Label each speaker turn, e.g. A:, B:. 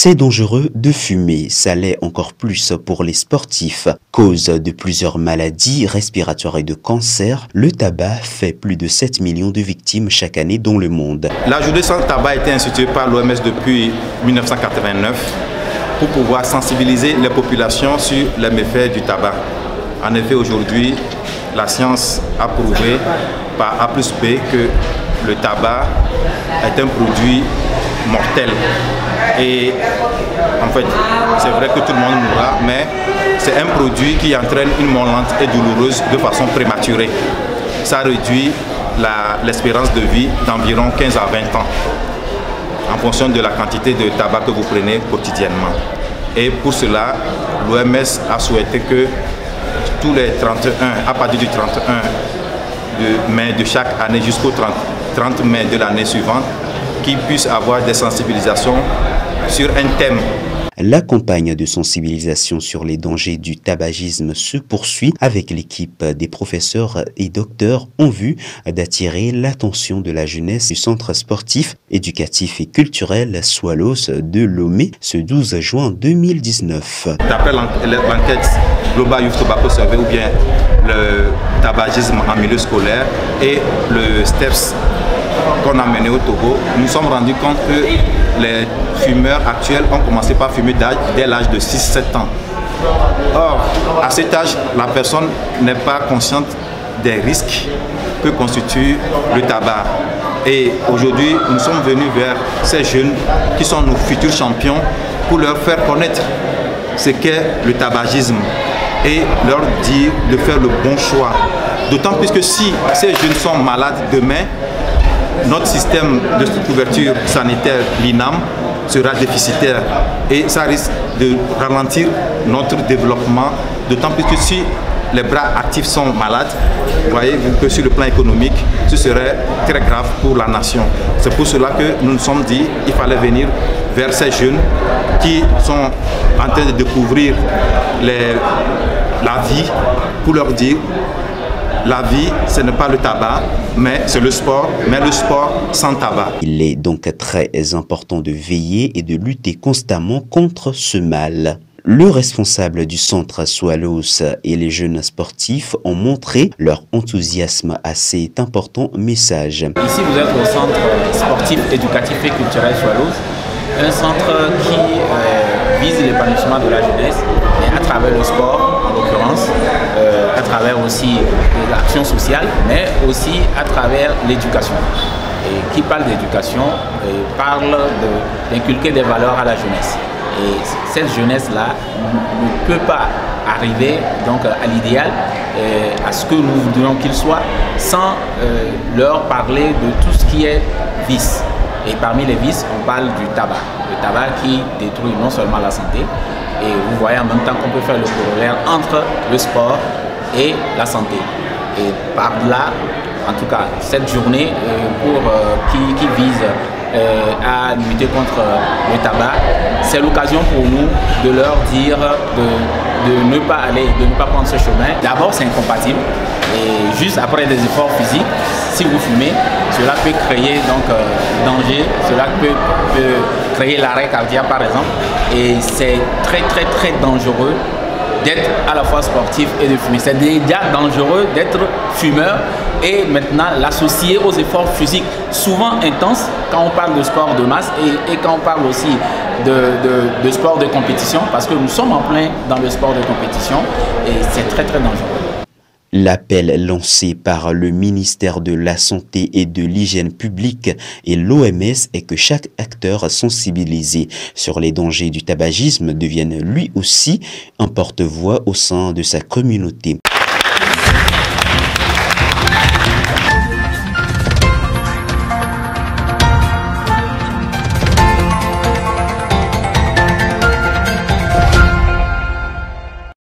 A: C'est dangereux de fumer, ça l'est encore plus pour les sportifs. Cause de plusieurs maladies respiratoires et de cancer, le tabac fait plus de 7 millions de victimes chaque année dans le monde.
B: La journée sans tabac a été instituée par l'OMS depuis 1989 pour pouvoir sensibiliser les populations sur les méfaits du tabac. En effet, aujourd'hui, la science a prouvé par A plus B que le tabac est un produit mortel. Et en fait, c'est vrai que tout le monde mourra, mais c'est un produit qui entraîne une mort lente et douloureuse de façon prématurée. Ça réduit l'espérance de vie d'environ 15 à 20 ans, en fonction de la quantité de tabac que vous prenez quotidiennement. Et pour cela, l'OMS a souhaité que tous les 31, à partir du 31 mai de chaque année jusqu'au 30 mai de l'année suivante, qu'ils puissent avoir des sensibilisations sur un thème.
A: La campagne de sensibilisation sur les dangers du tabagisme se poursuit avec l'équipe des professeurs et docteurs en vue d'attirer l'attention de la jeunesse du centre sportif, éducatif et culturel Swallows de Lomé ce 12 juin 2019.
B: D'après l'enquête Global Youth Tobacco Survey ou bien le tabagisme en milieu scolaire et le STEPS qu'on a mené au Togo, nous nous sommes rendus compte que les fumeurs actuels ont commencé par fumer dès l'âge de 6-7 ans. Or, à cet âge, la personne n'est pas consciente des risques que constitue le tabac. Et aujourd'hui, nous sommes venus vers ces jeunes qui sont nos futurs champions pour leur faire connaître ce qu'est le tabagisme et leur dire de faire le bon choix. D'autant plus que si ces jeunes sont malades demain, notre système de couverture sanitaire, l'INAM, sera déficitaire et ça risque de ralentir notre développement, d'autant plus que si les bras actifs sont malades, vous voyez que sur le plan économique, ce serait très grave pour la nation. C'est pour cela que nous nous sommes dit qu'il fallait venir vers ces jeunes qui sont en train de découvrir la vie pour leur dire la vie, ce n'est pas le tabac, mais c'est le sport, mais le sport sans tabac.
A: Il est donc très important de veiller et de lutter constamment contre ce mal. Le responsable du centre Swallows et les jeunes sportifs ont montré leur enthousiasme à cet important message.
C: Ici, vous êtes au centre sportif, éducatif et culturel Swallows, un centre qui vise l'épanouissement de la jeunesse, et à travers le sport, en l'occurrence, à travers aussi l'action sociale, mais aussi à travers l'éducation. Et qui parle d'éducation parle d'inculquer des valeurs à la jeunesse. Et cette jeunesse-là ne peut pas arriver donc à l'idéal, à ce que nous voudrions qu'ils soient, sans leur parler de tout ce qui est vice. Et parmi les vices, on parle du tabac. Le tabac qui détruit non seulement la santé, et vous voyez en même temps qu'on peut faire le corollaire entre le sport et la santé. Et par là, en tout cas, cette journée qui vise à lutter contre le tabac, c'est l'occasion pour nous de leur dire de ne pas prendre ce chemin. D'abord, c'est incompatible. Et juste après des efforts physiques, si vous fumez, cela peut créer donc danger, cela peut créer l'arrêt cardiaque par exemple. Et c'est très dangereux d'être à la fois sportif et de fumer. C'est déjà dangereux d'être fumeur et maintenant l'associer aux efforts physiques souvent intenses quand on parle de sport de masse et quand on parle aussi de sport de compétition, parce que nous sommes en plein dans le sport de compétition et c'est très dangereux.
A: L'appel lancé par le ministère de la Santé et de l'Hygiène publique et l'OMS est que chaque acteur sensibilisé sur les dangers du tabagisme devienne lui aussi un porte-voix au sein de sa communauté.